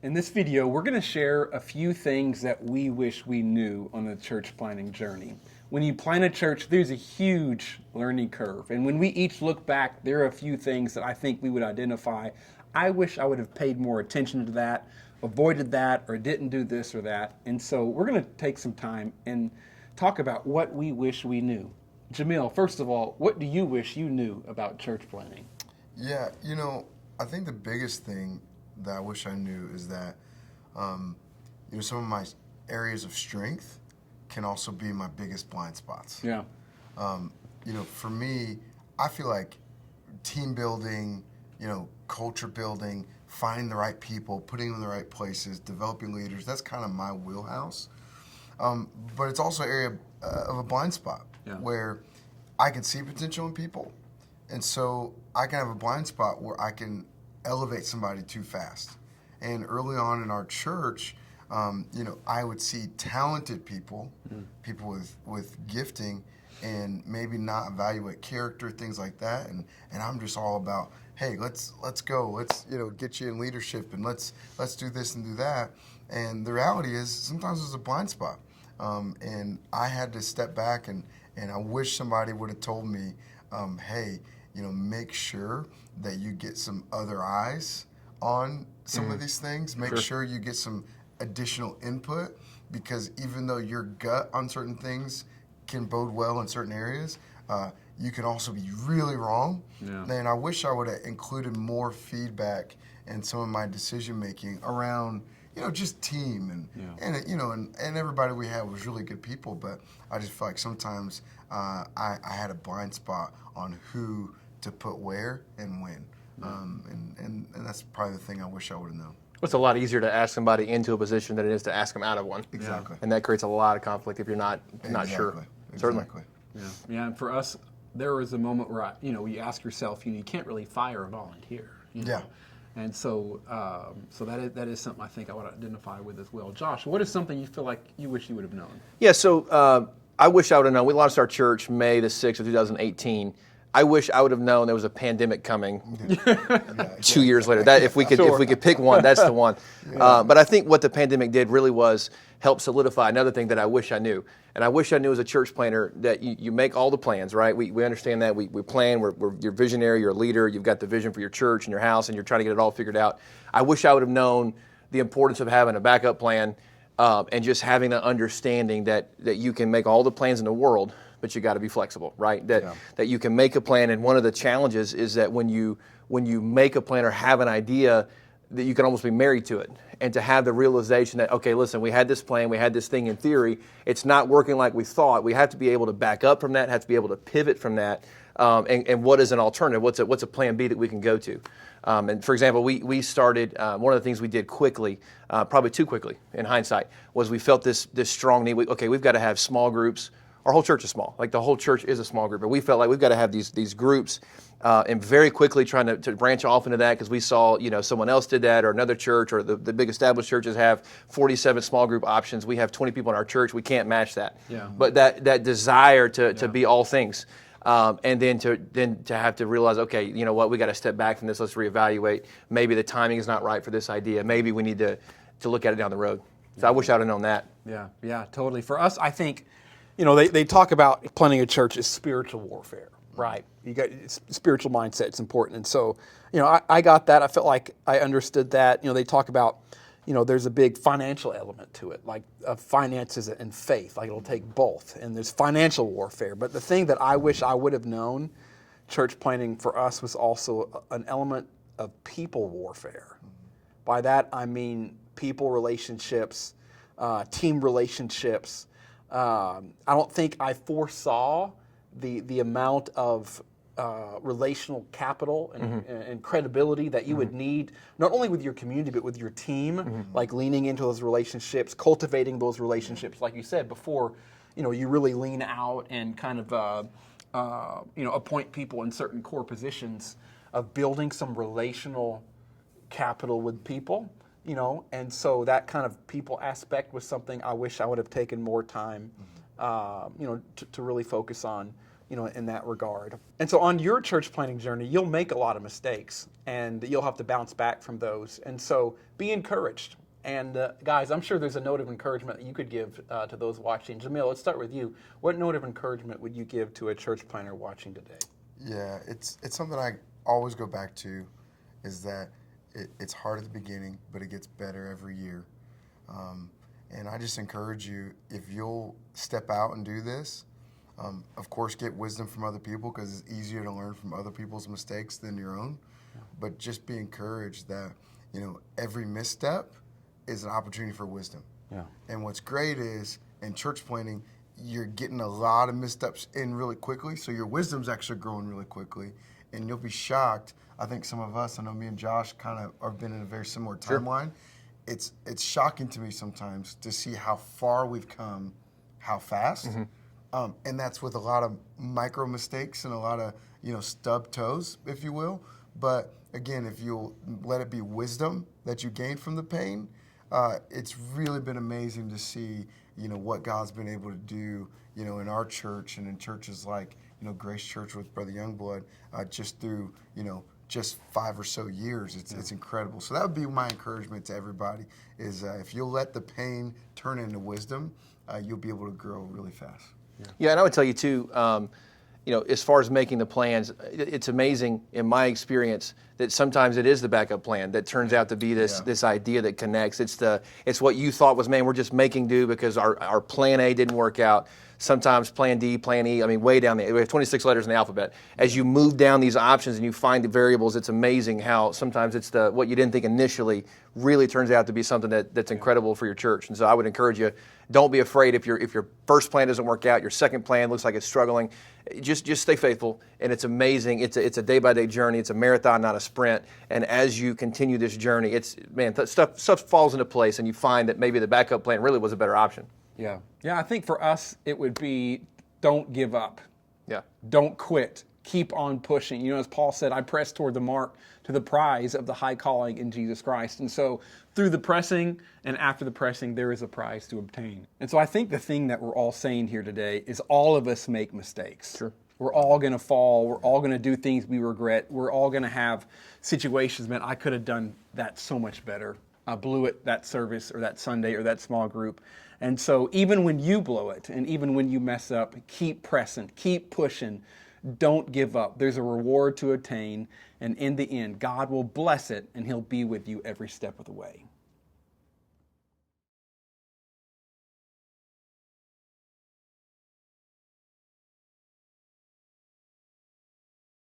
In this video, we're going to share a few things that we wish we knew on the church planting journey. When you plant a church, there's a huge learning curve. And when we each look back, there are a few things that I think we would identify. I wish I would have paid more attention to that, avoided that, or didn't do this or that. And so we're going to take some time and talk about what we wish we knew. Joumeel, first of all, what do you wish you knew about church planting? Yeah, I think the biggest thing that I wish I knew is that, some of my areas of strength can also be my biggest blind spots. Yeah. For me, I feel like team building, culture building, finding the right people, putting them in the right places, developing leaders, that's kind of my wheelhouse. But it's also an area of a blind spot where I can see potential in people. And so I can have a blind spot where I can elevate somebody too fast. And early on in our church, I would see talented people, people with gifting, and maybe not evaluate character, things like that. And I'm just all about, hey, let's go, let's get you in leadership, and let's do this and do that. And the reality is sometimes there's a blind spot, and I had to step back and I wish somebody would have told me, hey, make sure that you get some other eyes on some of these things. Make sure you get some additional input, because even though your gut on certain things can bode well in certain areas, you can also be really wrong. Yeah. And I wish I would have included more feedback in some of my decision making around, just team and everybody we had was really good people. But I just feel like sometimes I had a blind spot on who to put where and when. And that's probably the thing I wish I would have known. It's a lot easier to ask somebody into a position than it is to ask them out of one. Exactly. And that creates a lot of conflict if you're not sure. Certainly. Yeah. And for us, there was a moment where you ask yourself, you can't really fire a volunteer. Yeah. And so that is something I think I would identify with as well. Josh, what is something you feel like you wish you would have known? Yeah. So I wish I would have known. We launched our church May the 6th of 2018. I wish I would have known there was a pandemic coming 2 years later. That if we could pick one, that's the one. But I think what the pandemic did really was help solidify another thing that I wish I knew. And I wish I knew as a church planter that you make all the plans, right? We understand that. We plan. You're visionary. You're a leader. You've got the vision for your church and your house, and you're trying to get it all figured out. I wish I would have known the importance of having a backup plan and just having an understanding that you can make all the plans in the world, but you got to be flexible, right? That you can make a plan, and one of the challenges is that when you make a plan or have an idea, that you can almost be married to it, and to have the realization that, okay, listen, we had this plan, we had this thing in theory, it's not working like we thought. We have to be able to back up from that, have to be able to pivot from that, and what is an alternative? What's a plan B that we can go to? And for example, we started, one of the things we did quickly, probably too quickly in hindsight, was we felt this strong need. We've got to have small groups. Our whole church is small. Like the whole church is a small group, but we felt like we've got to have these groups, and very quickly trying to branch off into that, because we saw someone else did that, or another church, or the big established churches have 47 small group options. We have 20 people in our church. We can't match that. Yeah. But that desire to be all things, and then to have to realize, okay, you know what, we got to step back from this. Let's reevaluate. Maybe the timing is not right for this idea. Maybe we need to look at it down the road. So I wish I would have known that. Yeah, totally. For us, I think. They talk about planting a church as spiritual warfare, right? You got spiritual mindset; it's important, and so I got that. I felt like I understood that. They talk about there's a big financial element to it, like finances and faith. Like it'll take both, and there's financial warfare. But the thing that I wish I would have known, church planting for us was also an element of people warfare. By that I mean people relationships, team relationships. I don't think I foresaw the amount of relational capital and credibility that you would need, not only with your community, but with your team, like leaning into those relationships, cultivating those relationships, like you said, before you really lean out and kind of appoint people in certain core positions, of building some relational capital with people. And so that kind of people aspect was something I wish I would have taken more time, to really focus on in that regard. And so on your church planting journey, you'll make a lot of mistakes and you'll have to bounce back from those. And so be encouraged. And guys, I'm sure there's a note of encouragement that you could give to those watching. Joumeel, let's start with you. What note of encouragement would you give to a church planter watching today? Yeah, it's something I always go back to, is that it's hard at the beginning, but it gets better every year. And I just encourage you, if you'll step out and do this, of course, get wisdom from other people, because it's easier to learn from other people's mistakes than your own. Yeah. But just be encouraged that, every misstep is an opportunity for wisdom. Yeah. And what's great is, in church planting, you're getting a lot of missteps in really quickly, so your wisdom's actually growing really quickly, and you'll be shocked. I think some of us, I know me and Josh kind of have been in a very similar timeline. Sure. It's shocking to me sometimes to see how far we've come, how fast. Mm-hmm. And that's with a lot of micro mistakes and a lot of, stub toes, if you will. But again, if you'll let it be wisdom that you gain from the pain, it's really been amazing to see, what God's been able to do, in our church and in churches like, Grace Church with Brother Youngblood, just through, just 5 or so years. It's incredible. So that would be my encouragement to everybody, is if you'll let the pain turn into wisdom, you'll be able to grow really fast. Yeah, and I would tell you too, as far as making the plans, it's amazing in my experience that sometimes it is the backup plan that turns out to be this idea that connects. It's what you thought was, man, we're just making do because our plan A didn't work out. Sometimes plan D, plan E, way down we have 26 letters in the alphabet. As you move down these options and you find the variables, it's amazing how sometimes it's what you didn't think initially really turns out to be something that's incredible for your church. And so I would encourage you, don't be afraid if your first plan doesn't work out, your second plan looks like it's struggling. Just stay faithful, and it's amazing. It's a day-by-day journey. It's a marathon, not a sprint. And as you continue this journey, stuff falls into place, and you find that maybe the backup plan really was a better option. Yeah. I think for us, it would be, don't give up. Yeah. Don't quit. Keep on pushing. As Paul said, I press toward the mark to the prize of the high calling in Jesus Christ. And so through the pressing and after the pressing, there is a prize to obtain. And so I think the thing that we're all saying here today is all of us make mistakes. Sure. We're all going to fall. We're all going to do things we regret. We're all going to have situations, man, I could have done that so much better. I blew it that service or that Sunday or that small group. And so even when you blow it and even when you mess up, keep pressing, keep pushing. Don't give up. There's a reward to attain. And in the end, God will bless it and He'll be with you every step of the way.